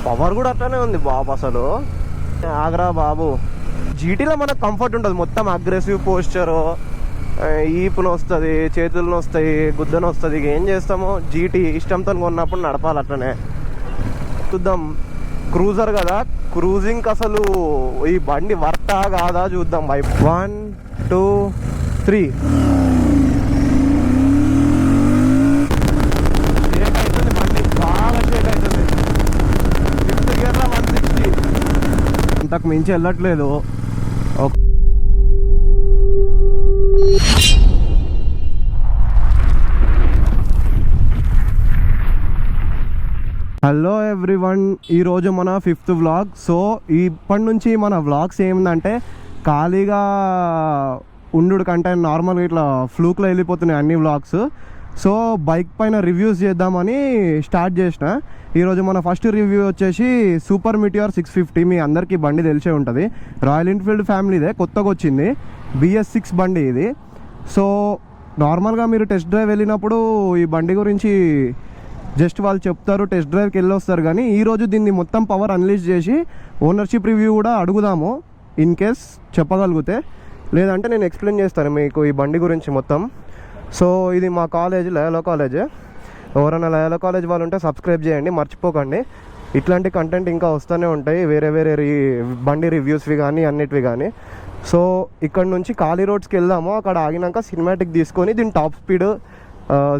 Power కూడా అట్లనే ఉంది బాబు. అసలు ఆగ్రా బాబు. జీటీలో మనకు కంఫర్ట్ ఉంటుంది, మొత్తం అగ్రెసివ్ పోస్చరు, ఈపును వస్తుంది, చేతులను వస్తాయి, గుద్దను వస్తుంది. ఏం చేస్తామో జీటీ ఇష్టంతో కొన్నప్పుడు నడపాలి అట్లనే. చూద్దాం, క్రూజర్ కదా, క్రూజింగ్ అసలు ఈ బండి వర్తా కాదా చూద్దాం. 1 2 3 షేక్ అవుతుంది బండి, బాగా షేక్ అవుతుంది. 5th గేర్లో 160, అంతకు మించి వెళ్ళట్లేదు. హలో ఎవ్రీవన్, ఈరోజు మన 5th వ్లాగ్. సో ఇప్పటి నుంచి మన వ్లాగ్స్ ఏమిందంటే ఖాళీగా ఉండు కంటే నార్మల్గా ఇట్లా ఫ్లూక్లో వెళ్ళిపోతున్నాయి అన్ని వ్లాగ్స్. సో బైక్ పైన రివ్యూస్ చేద్దామని స్టార్ట్ చేసిన. ఈరోజు మన ఫస్ట్ రివ్యూ వచ్చేసి సూపర్ మీటియార్ 650. మీ అందరికీ బండి తెలిసే ఉంటుంది, రాయల్ ఎన్ఫీల్డ్ ఫ్యామిలీదే, కొత్తగా వచ్చింది BS6 బండి ఇది. సో నార్మల్గా మీరు టెస్ట్ డ్రైవ్ వెళ్ళినప్పుడు ఈ బండి గురించి జస్ట్ వాళ్ళు చెప్తారు, టెస్ట్ డ్రైవ్కి వెళ్ళి వస్తారు. కానీ ఈరోజు దీన్ని మొత్తం పవర్ అన్లీష్ చేసి ఓనర్షిప్ రివ్యూ కూడా అడుగుదాము, ఇన్ కేస్ చెప్పగలిగితే. లేదంటే నేను ఎక్స్ప్లెయిన్ చేస్తాను మీకు ఈ బండి గురించి మొత్తం. సో ఇది మా కాలేజ్, లయోలా కాలేజ్. ఎవరైనా లయోలా కాలేజ్ వాళ్ళు ఉంటే సబ్స్క్రైబ్ చేయండి, మర్చిపోకండి. ఇట్లాంటి కంటెంట్ ఇంకా వస్తూనే ఉంటాయి, వేరే వేరే బండి రివ్యూస్వి కానీ అన్నిటివి కానీ. సో ఇక్కడ నుంచి ఖాళీ రోడ్స్కి వెళ్దాము, అక్కడ ఆగినాక సినిమాటిక్ తీసుకొని దీని టాప్ స్పీడ్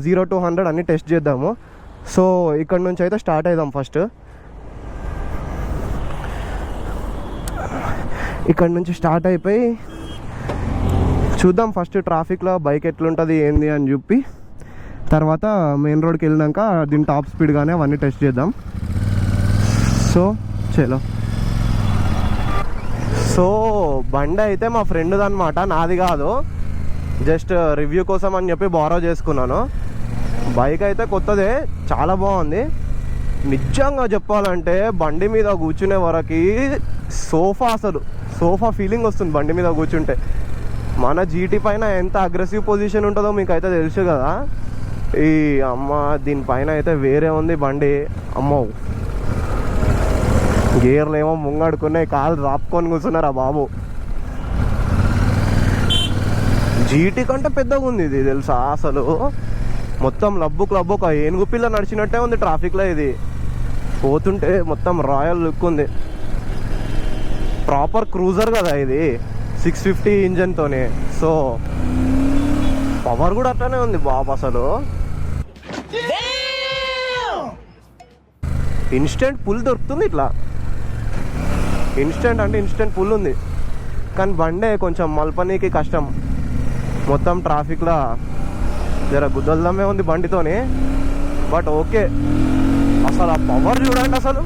0 to 100 అన్నీ టెస్ట్ చేద్దాము. సో ఇక్కడ నుంచి అయితే స్టార్ట్ అవుదాం. ఫస్ట్ ఇక్కడ నుంచి స్టార్ట్ అయిపోయి చూద్దాం ఫస్ట్ ట్రాఫిక్లో బైక్ ఎట్లుంటుంది ఏంది అని చెప్పి, తర్వాత మెయిన్ రోడ్కి వెళ్ళినాక దీని టాప్ స్పీడ్ కానీ అవన్నీ టెస్ట్ చేద్దాం. సో చలో. సో బండి అయితే మా ఫ్రెండ్ది అనమాట, నాది కాదు. జస్ట్ రివ్యూ కోసం అని చెప్పి బారో చేసుకున్నాను. బైక్ అయితే కొత్తదే, చాలా బాగుంది. నిజంగా చెప్పాలంటే బండి మీద కూర్చునే వరకు సోఫా, అసలు సోఫా ఫీలింగ్ వస్తుంది బండి మీద కూర్చుంటే. మన జీటీ పైన ఎంత అగ్రెసివ్ పొజిషన్ ఉంటుందో మీకు అయితే తెలుసు కదా. ఈ అమ్మ దీనిపైన అయితే వేరే ఉంది బండి. అమ్మో, గేర్లు ఏమో ముంగడుకున్నాయి, కాలు రాపుకొని కూర్చున్నారా బాబు. జీటీ కంటే పెద్దగా ఉంది ఇది తెలుసా. అసలు మొత్తం లబ్బుకు ఒక ఏనుగు పిల్ల నడిచినట్టే ఉంది ట్రాఫిక్లో. ఇది పోతుంటే మొత్తం రాయల్ లుక్ ఉంది. ప్రాపర్ క్రూజర్ కదా ఇది, 650 ఇంజన్తోనే. సో పవర్ కూడా అట్లనే ఉంది బాబు. అసలు ఇన్స్టెంట్ పుల్ దొరుకుతుంది ఇట్లా. ఇన్స్టెంట్ అంటే ఇన్స్టెంట్ పుల్ ఉంది, కానీ బండే కొంచెం మల్పనీకి కష్టం. మొత్తం ట్రాఫిక్లో జర గుద్దల్దమే ఉంది బండితోని, బట్ ఓకే. అసలు ఆ పవర్ చూడండి, అసలు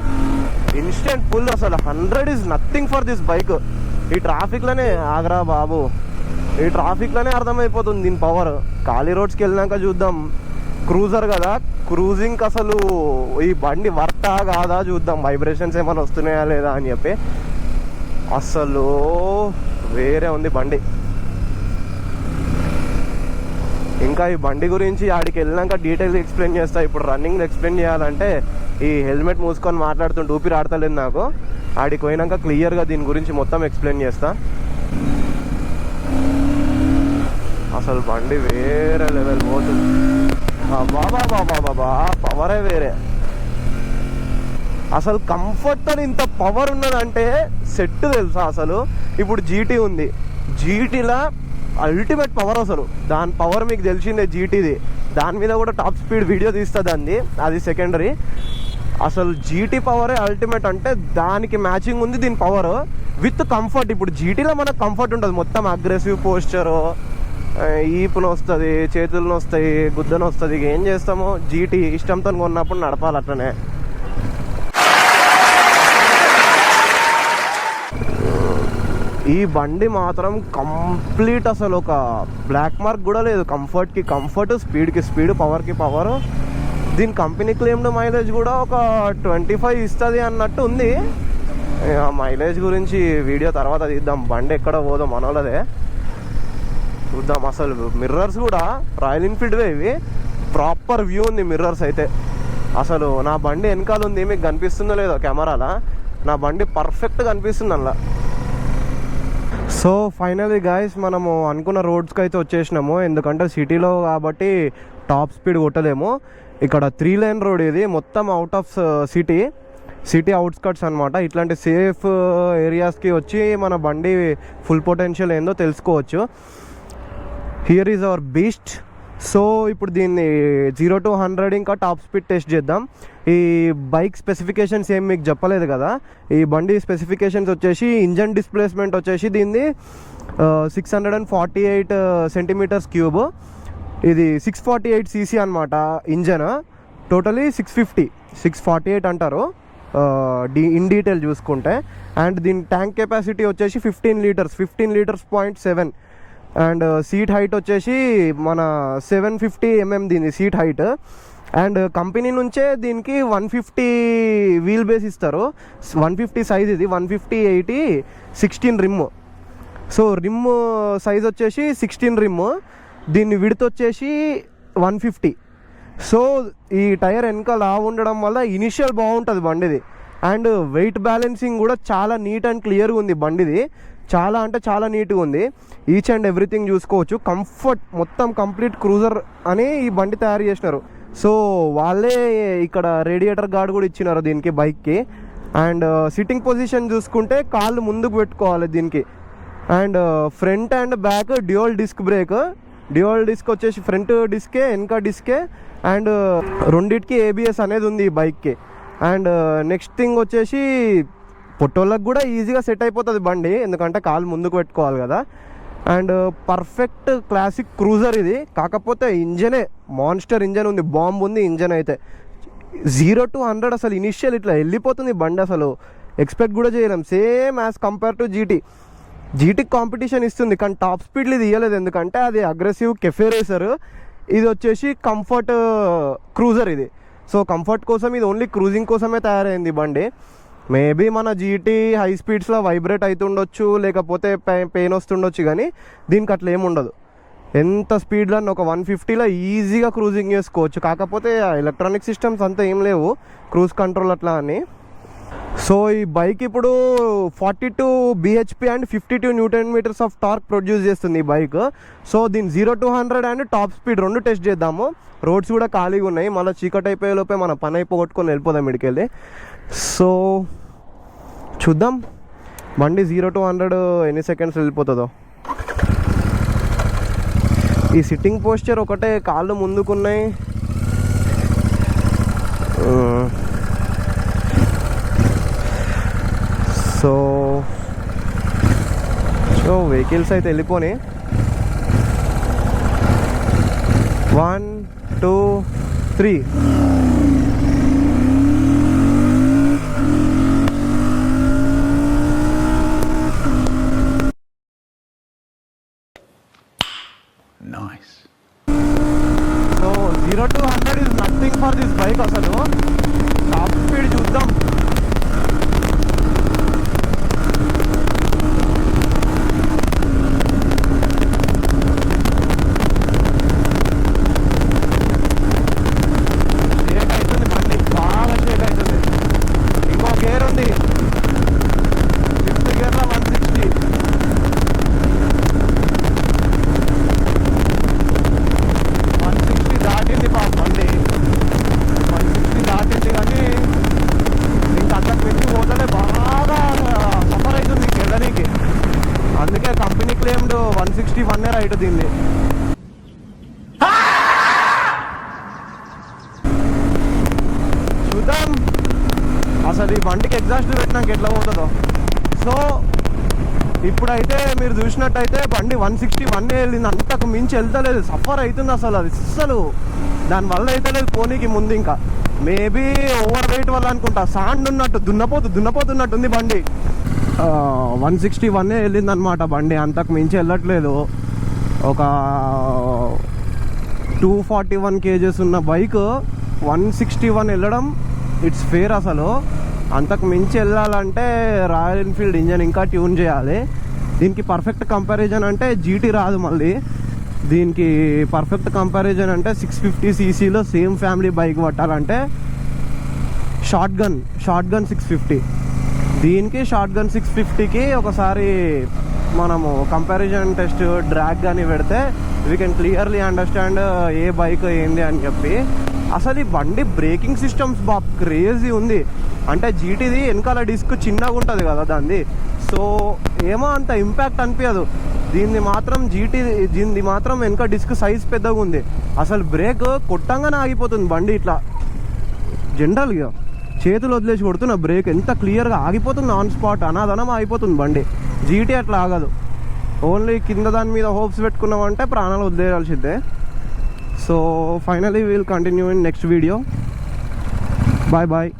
ఇన్స్టెంట్ పుల్. అసలు 100 is nothing for this bike. ఈ ట్రాఫిక్లోనే ఆగ్రా బాబు, ఈ ట్రాఫిక్లోనే అర్థమైపోతుంది దీని పవర్. ఖాళీ రోడ్స్కి వెళ్ళినాక చూద్దాం. క్రూజర్ కదా, క్రూజింగ్ అసలు ఈ బండి వర్తా కాదా చూద్దాం, వైబ్రేషన్స్ ఏమైనా వస్తున్నాయా లేదా అని చెప్పి. అసలు వేరే ఉంది బండి. ఇంకా ఈ బండి గురించి ఆడికి వెళ్ళినాక డీటెయిల్గా ఎక్స్ప్లెయిన్ చేస్తా. ఇప్పుడు రన్నింగ్ ఎక్స్ప్లెయిన్ చేయాలంటే ఈ హెల్మెట్ మూసుకొని మాట్లాడుతుంటే ఊపిరి ఆడతలేదు నాకు. ఆడికి పోయినాక క్లియర్గా దీని గురించి మొత్తం ఎక్స్ప్లెయిన్ చేస్తా. అసలు బండి వేరే లెవెల్ పోతుంది బాబా, పవరే వేరే. అసలు కంఫర్ట్తో ఇంత పవర్ ఉన్నదంటే సెట్ తెలుసా. అసలు ఇప్పుడు జీటీ ఉంది, జీటీలో అల్టిమేట్ పవర్. అసలు దాని పవర్ మీకు తెలిసిందే జీటీది. దాని మీద కూడా టాప్ స్పీడ్ వీడియో తీస్తుంది, అది సెకండరీ. అసలు జీటీ పవరే అల్టిమేట్. అంటే దానికి మ్యాచింగ్ ఉంది దీని పవర్ విత్ కంఫర్ట్. ఇప్పుడు జీటీలో మనకు కంఫర్ట్ ఉంటుంది, మొత్తం అగ్రెసివ్ పోస్చరు, ఈపును వస్తుంది, చేతులను వస్తాయి, గుద్దను వస్తుంది. ఏం చేస్తామో జీటీ ఇష్టంతో కొన్నప్పుడు నడపాలి అట్లనే. ఈ బండి మాత్రం కంప్లీట్ అసలు ఒక బ్లాక్ మార్క్ కూడా లేదు. కంఫర్ట్కి కంఫర్ట్, స్పీడ్కి స్పీడ్, పవర్కి పవర్. దీని కంపెనీ క్లెయిమ్డ్ మైలేజ్ కూడా ఒక 25 ఇస్తుంది అన్నట్టు ఉంది. మైలేజ్ గురించి వీడియో తర్వాత తీద్దాం. బండి ఎక్కడ పోదాం మనోళ్ళదే చూద్దాం. అసలు మిర్రర్స్ కూడా రాయల్ ఎన్ఫీల్డ్వే, ఇవి ప్రాపర్ వ్యూ ఉంది మిర్రర్స్ అయితే. అసలు నా బండి వెనకాల ఉంది, మీకు కనిపిస్తుందో లేదో కెమెరాలా, నా బండి పర్ఫెక్ట్ కనిపిస్తుంది అలా. సో ఫైనలీ గాయస్ మనము అనుకున్న రోడ్స్కి అయితే వచ్చేసినాము, ఎందుకంటే సిటీలో కాబట్టి టాప్ స్పీడ్ కొట్టలేము. ఇక్కడ 3 lane రోడ్, ఇది మొత్తం అవుట్ ఆఫ్ సిటీ అవుట్స్కట్స్ అనమాట. ఇట్లాంటి సేఫ్ ఏరియాస్కి వచ్చి మన బండి ఫుల్ పొటెన్షియల్ ఏందో తెలుసుకోవచ్చు. Here is our beast. So ఇప్పుడు దీన్ని 0 to 100 ఇంకా టాప్ స్పీడ్ టెస్ట్ చేద్దాం. ఈ బైక్ స్పెసిఫికేషన్స్ ఏం మీకు చెప్పలేదు కదా. ఈ బండి స్పెసిఫికేషన్స్ వచ్చేసి ఇంజన్ డిస్ప్లేస్మెంట్ వచ్చేసి దీన్ని 648 centimeters క్యూబ్. ఇది 648 cc అనమాట ఇంజన్. టోటలీ 648 అంటారు ఇన్ డీటెయిల్ చూసుకుంటే. అండ్ దీని ట్యాంక్ కెపాసిటీ వచ్చేసి 15 liters 0.7. అండ్ సీట్ హైట్ వచ్చేసి మన 750 mm దీని సీట్ హైట్. అండ్ కంపెనీ నుంచే దీనికి 150 వీల్ బేస్ ఇస్తారు. 150 సైజ్, ఇది 150/80 16 రిమ్. సో రిమ్ సైజ్ వచ్చేసి 16 రిమ్. దీన్ని విడ్త్ వచ్చేసి 150. సో ఈ టైర్ వెనక లా ఉండడం వల్ల ఇనిషియల్ బాగుంటుంది బండిది. అండ్ వెయిట్ బ్యాలెన్సింగ్ కూడా చాలా నీట్ అండ్ క్లియర్గా ఉంది బండిది. చాలా అంటే చాలా నీట్గా ఉంది. ఈచ్ అండ్ ఎవ్రీథింగ్ చూసుకోవచ్చు. కంఫర్ట్ మొత్తం కంప్లీట్ క్రూజర్ అని ఈ బండి తయారు చేసినారు. సో వాళ్ళే ఇక్కడ రేడియేటర్ గార్డ్ కూడా ఇచ్చినారు దీనికి, బైక్కి. అండ్ సిట్టింగ్ పొజిషన్ చూసుకుంటే కాళ్ళు ముందుకు పెట్టుకోవాలి దీనికి. And front and back dual disc brake. Dual disc వచ్చేసి ఫ్రంట్ డిస్కే వెనక డిస్కే. అండ్ రెండిటికి ABS అనేది ఉంది ఈ బైక్కి. అండ్ నెక్స్ట్ థింగ్ వచ్చేసి పొట్టోళ్ళకి కూడా ఈజీగా సెట్ అయిపోతుంది బండి, ఎందుకంటే కాలు ముందుకు పెట్టుకోవాలి కదా. అండ్ పర్ఫెక్ట్ క్లాసిక్ క్రూజర్ ఇది. కాకపోతే ఇంజనే మాన్స్టర్ ఇంజన్ ఉంది, బాంబ్ ఉంది ఇంజన్ అయితే. 0 to 100 అసలు ఇనిషియల్ ఇట్లా వెళ్ళిపోతుంది బండి, అసలు ఎక్స్పెక్ట్ కూడా చేయలేం. సేమ్ యాజ్ కంపేర్ టు జీటీకి కాంపిటీషన్ ఇస్తుంది, కానీ టాప్ స్పీడ్లు ఇది ఇవ్వలేదు, ఎందుకంటే అది అగ్రెసివ్ కెఫే రేసర్. ఇది వచ్చేసి కంఫర్ట్ క్రూజర్ ఇది. సో కంఫర్ట్ కోసం ఇది ఓన్లీ క్రూజింగ్ కోసమే తయారైంది బండి. మేబీ మన జీటీ హై స్పీడ్స్లో వైబ్రేట్ అవుతుండొచ్చు, లేకపోతే పెయిన్ వస్తుండొచ్చు, కానీ దీనికి అట్లా ఏముండదు. ఎంత స్పీడ్లో ఒక 150లో ఈజీగా క్రూజింగ్ చేసుకోవచ్చు. కాకపోతే ఎలక్ట్రానిక్ సిస్టమ్స్ అంతా ఏం లేవు, క్రూజ్ కంట్రోల్ అట్లా అని. సో ఈ బైక్ ఇప్పుడు 42 bhp and 52 Nm of torque produce చేస్తుంది ఈ బైక్. సో దీని 0 to 100 అండ్ టాప్ స్పీడ్ రెండు టెస్ట్ చేద్దాము. రోడ్స్ కూడా ఖాళీగా ఉన్నాయి, మళ్ళీ చీకటి అయిపోయే లోపే మన పని అయిపోగొట్టుకొని వెళ్ళిపోదాం ఇడికెళ్ళి. సో చూద్దాం బండి 0 to 100 ఎన్ని సెకండ్స్ వెళ్ళిపోతుందో. ఈ సిట్టింగ్ పోస్చర్ ఒకటే, కాళ్ళు ముందుకున్నాయి. సో వెహికల్స్ అయితే వెళ్ళిపోయి 1 2 3. Nice. So 0 to 100 is nothing for this bike. అసలు టాప్ స్పీడ్ చూద్దాం. అందుకే కంపెనీ క్లెయిమ్డ్ 161 రైట్ దీన్ని. చూద్దాం అసలు ఈ బండికి ఎగ్జాస్ట్ పెట్టినాక ఎట్లా పోతుందో. సో ఇప్పుడైతే మీరు చూసినట్టయితే బండి 161 వెళ్ళింది, అంతకు మించి వెళ్తలేదు, సఫర్ అవుతుంది అసలు. అది అసలు దానివల్ల అయితే లేదు పోనీకి ముందు. ఇంకా మేబీ ఓవర్ వెయిట్ వల్ల అనుకుంటా, సాండ్ ఉన్నట్టు దున్నపోతున్నట్టుంది బండి. 161 వెళ్ళింది అనమాట బండి, అంతకు మించి వెళ్ళట్లేదు. ఒక 241 kgs ఉన్న బైక్ 161 వెళ్ళడం ఇట్స్ ఫేర్ అసలు. అంతకు మించి వెళ్ళాలంటే రాయల్ ఎన్ఫీల్డ్ ఇంజన్ ఇంకా ట్యూన్ చేయాలి. దీనికి పర్ఫెక్ట్ కంపారిజన్ అంటే జీటీ రాదు. మళ్ళీ దీనికి పర్ఫెక్ట్ కంపారిజన్ అంటే 650 cc సేమ్ ఫ్యామిలీ బైక్ పట్టాలంటే షార్ట్ గన్ 650. దీనికి షార్ట్ గన్ 650కి ఒకసారి మనము కంపారిజన్ టెస్ట్ డ్రాగ్ కానీ పెడితే we can clearly understand A bike ఏంది అని చెప్పి. అసలు ఈ బండి బ్రేకింగ్ సిస్టమ్స్ క్రేజీ ఉంది. అంటే జీటీది వెనకాల డిస్క్ చిన్నగా ఉంటుంది కదా దాన్ని, సో ఏమో అంత ఇంపాక్ట్ అనిపించదు. దీనిది మాత్రం వెనక డిస్క్ సైజ్ పెద్దగా ఉంది. అసలు బ్రేక్ కొట్టంగానే ఆగిపోతుంది బండి. ఇట్లా జనరల్గా చేతులు వదిలేసి కొడుతున్న బ్రేక్ ఎంత క్లియర్గా ఆగిపోతుంది, ఆన్ స్పాట్ అనాదనం ఆగిపోతుంది బండి. జీటీ అట్లా ఆగదు. ఓన్లీ కింద దాని మీద హోప్స్ పెట్టుకున్నామంటే ప్రాణాలు వదిలేయాల్సిందే. So finally will continue in next video. Bye bye.